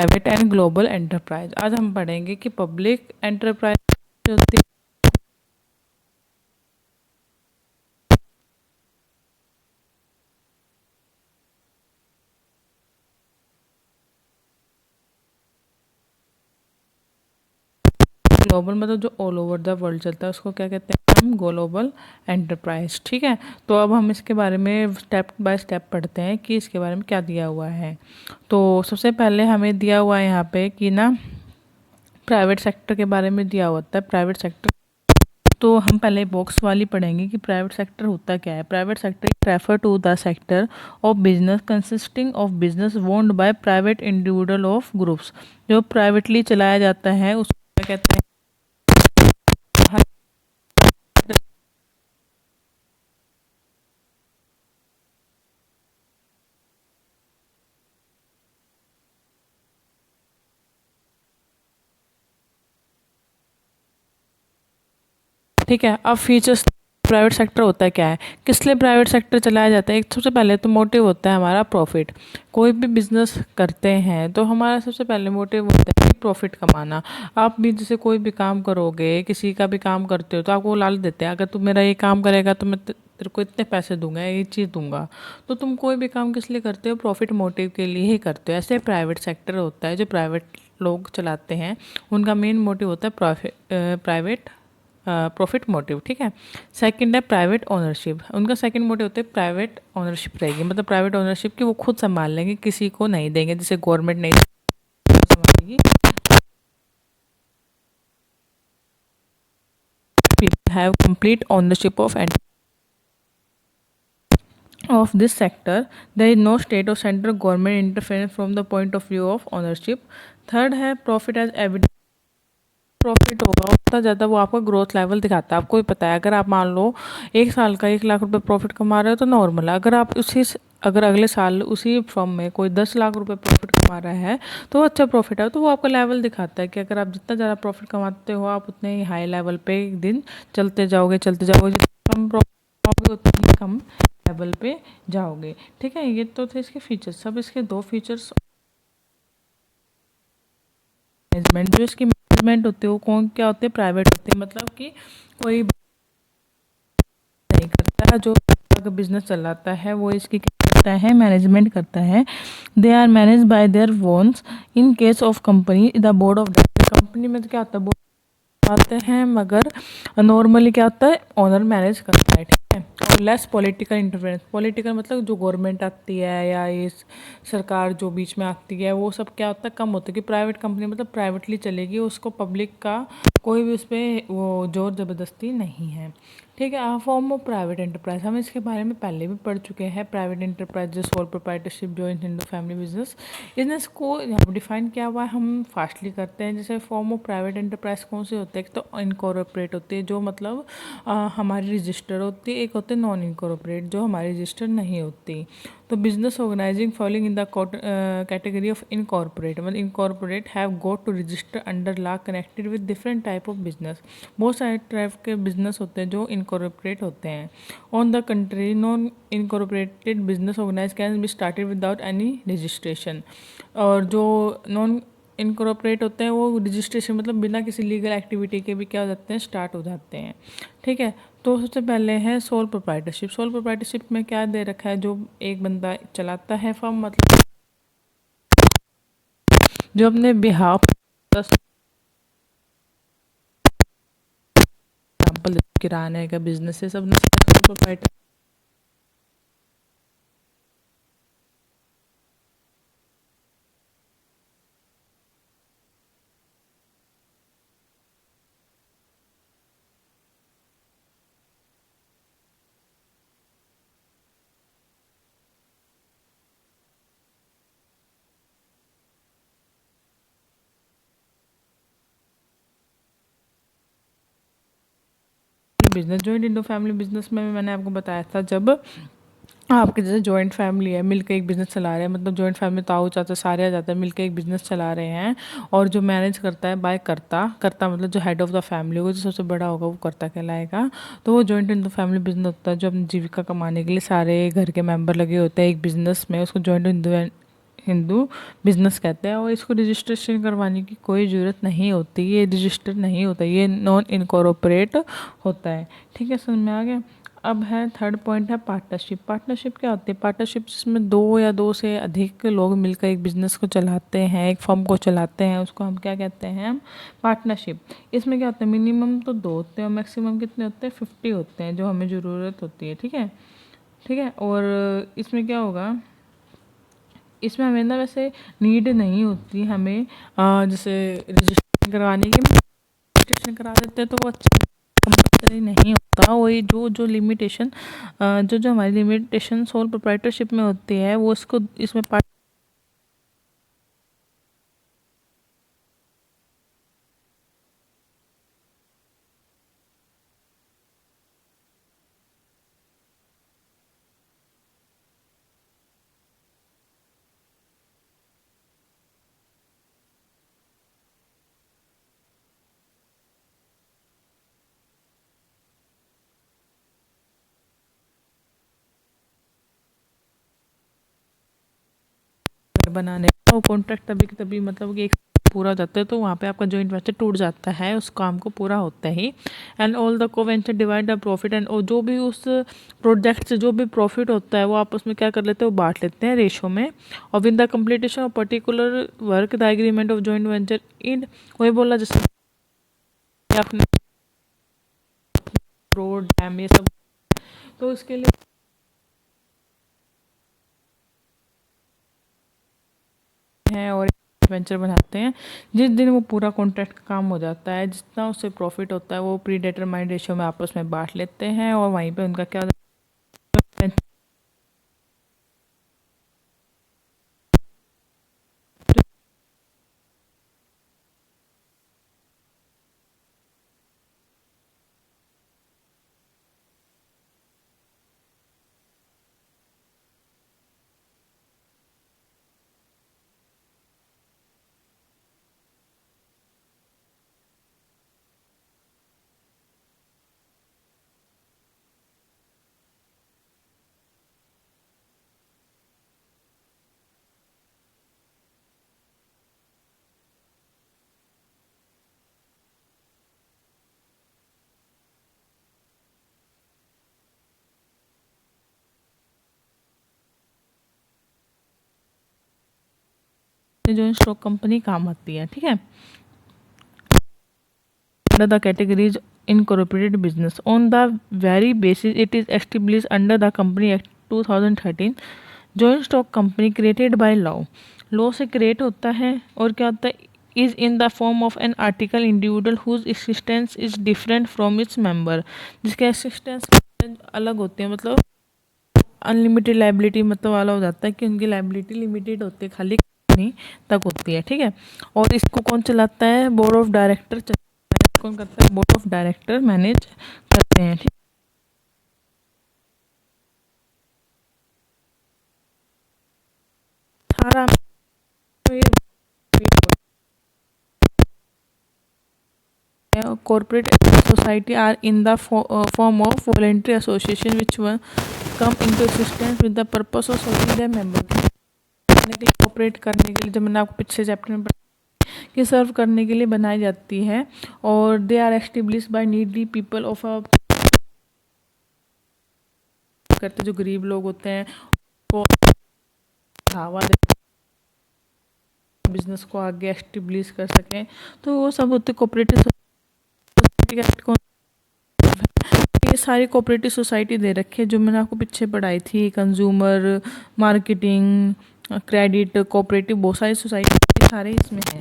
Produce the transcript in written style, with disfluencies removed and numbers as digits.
Private and global enterprise. आज हम पढ़ेंगे कि पब्लिक एंटरप्राइज होती है, ग्लोबल मतलब जो ऑल ओवर द वर्ल्ड चलता है उसको क्या कहते हैं हम, ग्लोबल एंटरप्राइज। ठीक है, तो अब हम इसके बारे में स्टेप बाय स्टेप पढ़ते हैं कि इसके बारे में क्या दिया हुआ है। तो सबसे पहले हमें दिया हुआ है यहाँ पे कि ना प्राइवेट सेक्टर के बारे में दिया होता है। प्राइवेट सेक्टर, तो हम पहले बॉक्स वाली पढ़ेंगे कि प्राइवेट सेक्टर होता क्या है। Private sector refer to the sector of business consisting of business owned by private individual of groups. जो प्राइवेटली चलाया जाता है उसको क्या कहते हैं। ठीक है, अब फीचर्स प्राइवेट सेक्टर होता है क्या है, किस लिए प्राइवेट सेक्टर चलाया जाता है। एक सबसे पहले तो मोटिव होता है हमारा प्रॉफिट। कोई भी बिजनेस करते हैं तो हमारा सबसे पहले मोटिव होता है प्रॉफिट कमाना। आप भी जैसे कोई भी काम करोगे, किसी का भी काम करते हो तो आपको लालच देते हैं, अगर तू मेरा ये काम करेगा तो मैं तेरे को इतने पैसे दूंगा, ये चीज़ दूंगा। तो तुम कोई भी काम किस लिए करते हो, प्रॉफिट मोटिव के लिए ही करते हो। ऐसे प्राइवेट सेक्टर होता है जो प्राइवेट लोग चलाते हैं, उनका मेन मोटिव होता है प्राइवेट प्रॉफिट मोटिव। ठीक है, सेकंड है प्राइवेट ओनरशिप। उनका सेकंड मोटिव होता है प्राइवेट ओनरशिप रहेगी, मतलब प्राइवेट ओनरशिप की वो खुद संभाल लेंगे, किसी को नहीं देंगे, जैसे गवर्नमेंट नहीं संभालेगी। People have complete ownership of this sector. There is no state or central government interference from the point of view of ownership. Third है प्रॉफिट एज एविडेंस। प्रॉफिट होगा उतना ज़्यादा वो आपका ग्रोथ लेवल दिखाता है। आपको भी पता है, अगर आप मान लो 1 साल का 1 लाख रुपए प्रॉफिट कमा रहे हो तो नॉर्मल है। अगर अगले साल उसी फर्म में कोई 10 लाख रुपए प्रॉफिट कमा रहा है तो वो अच्छा प्रॉफिट है, तो वो आपका लेवल दिखाता है कि अगर आप जितना ज़्यादा प्रॉफिट कमाते हो आप उतने ही हाई लेवल पे एक दिन चलते जाओगे, जितना कम प्रॉफिट कमाओगे उतने ही कम लेवल पे जाओगे। ठीक है, ये तो थे इसके फीचर्स। सब इसके दो फीचर्स। मैनेजमेंट, जो इसकी मैनेजमेंट होती है वो कौन क्या होते हैं, प्राइवेट होते हैं। मतलब कि कोई नहीं करता, जो बिजनेस चलाता है वो इसकी क्या करता है, मैनेजमेंट करता है। They are manage by their owns. In case of company the board of director. Company में तो क्या होता है, आते हैं, मगर नॉर्मली क्या होता है, ओनर मैनेज करता है। ठीक है, और लेस पॉलिटिकल इंटरफेरेंस। पॉलिटिकल मतलब जो गवर्नमेंट आती है या ये सरकार जो बीच में आती है वो सब क्या होता है, कम होता है। कि प्राइवेट कंपनी मतलब प्राइवेटली चलेगी, उसको पब्लिक का कोई भी उस पर वो जोर ज़बरदस्ती नहीं है। ठीक है, फॉर्म ऑफ प्राइवेट एंटरप्राइज हम इसके बारे में पहले भी पढ़ चुके हैं। Private enterprise sole proprietorship joint Indo family business. Business को यहाँ पर डिफाइन किया हुआ है, हम फास्टली करते हैं। जैसे फॉर्म ऑफ प्राइवेट एंटरप्राइज कौन से होते हैं, एक तो इनकॉर्पोरेट होती है जो मतलब हमारी रजिस्टर होती है, एक होते हैं नॉन इनकॉर्पोरेट जो हमारी रजिस्टर नहीं होती। तो business organising following in the category of incorporate, मतलब incorporate have got to register under law connected with different type of business. बहुत सारे टाइप के बिजनेस होते हैं जो इनकॉर्पोरेट होते हैं। On the country non incorporated business organise can be started without any registration. और जो नॉन इनकॉर्पोरेट होते हैं वो रजिस्ट्रेशन मतलब बिना किसी लीगल एक्टिविटी के भी क्या हो जाते हैं, स्टार्ट हो जाते हैं। ठीक है, तो सबसे पहले है सोल प्रोप्राइटरशिप। सोल प्रोप्राइटरशिप में क्या दे रखा है, जो एक बंदा चलाता है फर्म, मतलब जो अपने बिहाफ एग्जाम्पल किराने का बिजनेस है, सब sole proprietor. Business joint Indo family business में मैंने आपको बताया था, जब आपके जैसे जॉइंट फैमिली है, मिलकर एक बिज़नेस चला रहे हैं, मतलब जॉइंट फैमिली ताऊ चाचा सारे आ जाते हैं, मिलकर एक बिज़नेस चला रहे हैं। और जो मैनेज करता है बाय करता करता मतलब जो हेड ऑफ द फैमिली होगा, जो सबसे बड़ा होगा वो करता कहलाएगा। तो वो जॉइंट इंडो फैमिली बिजनेस होता है जो अपनी जीविका कमाने के लिए सारे घर के मेंबर लगे होते हैं एक बिजनेस में, उसको जॉइंट इंडो हिंदू बिजनेस कहते हैं, और इसको रजिस्ट्रेशन करवाने की कोई ज़रूरत नहीं होती, ये रजिस्टर नहीं होता, ये नॉन इनकॉर्पोरेट होता है। ठीक है, समझ में आ गया। अब है थर्ड पॉइंट है पार्टनरशिप। पार्टनरशिप क्या होती है? पार्टनरशिप जिसमें दो या दो से अधिक लोग मिलकर एक बिजनेस को चलाते हैं, एक फर्म को चलाते हैं, उसको हम क्या कहते हैं? पार्टनरशिप। इसमें क्या होता है? मिनिमम तो 2 होते हैं और मैक्सिमम कितने होते हैं? 50 होते हैं, जो हमें ज़रूरत होती है। ठीक है, ठीक है। और इसमें क्या होगा? इसमें हमें ना वैसे नीड नहीं होती हमें जैसे रजिस्ट्रेशन करवाने की। रजिस्ट्रेशन करा देते हैं तो वो अच्छा कंपलसरी नहीं होता। वही जो जो लिमिटेशन जो जो हमारी लिमिटेशन सोल प्रोप्राइटरशिप में होती है, वो इसको इसमें पार्ट बनाने का। वो कॉन्ट्रैक्ट तभी तभी मतलब कि एक पूरा हो जाता है, तो वहाँ पे आपका जॉइंट वेंचर टूट जाता है उस काम को पूरा होता ही। एंड ऑल द को venture divide the profit, and जो भी उस प्रोजेक्ट से जो भी प्रॉफिट होता है वो आपस में क्या कर लेते हैं? वो बांट लेते हैं रेशो में। और with the completion of particular work the agreement of joint venture in, वही बोला जैसे आपने रोड डैम ये सब, तो इसके लिए हैं और वेंचर बनाते हैं। जिस दिन वो पूरा कॉन्ट्रैक्ट का काम हो जाता है, जितना उससे प्रॉफिट होता है वो प्री डिटरमाइंड रेशियो में आपस में बांट लेते हैं, और वहीं पे उनका क्या होता है? जो स्टॉक कंपनी काम आती है। ठीक है, under the categories incorporated business on the very basis it is established under the Company Act 2013। joint stock company created by law से create होता है, और क्या होता है? is in the form of an article individual whose existence is different from its member, जिसके existence अलग होते हैं, मतलब अनलिमिटेड लाइबिलिटी मतलब वाला हो जाता है कि उनकी लाइबिलिटी लिमिटेड होती है, खाली कंपनी तक होती है। ठीक है, और इसको कौन चलाता है? बोर्ड ऑफ डायरेक्टर चलाता है। कौन करता है? बोर्ड ऑफ डायरेक्टर मैनेज करते हैं। ठीक, सारा corporate society are in the form of voluntary association which will come into existence with the purpose of serving their member। करने के लिए, ऑपरेट करने के लिए, जब मैंने आपको पिछले चैप्टर में कि सर्व करने के लिए बनाई जाती है, और they are establish by needy people of a करते जो गरीब लोग होते हैं को बढ़ावा दे, बिजनेस को आगे एस्टेब्लिश कर सकें, तो वो सब होते कोऑपरेटिव सोसाइटी एक्ट कौन? ये सारी कोऑपरेटिव सोसाइटी दे रखी है जो मैंने आपको पीछे पढ़ाई थी, कंज्यूमर, मार्केटिंग, क्रेडिट, कोऑपरेटिव, बहुत सारी सोसाइटी सारे इसमें हैं।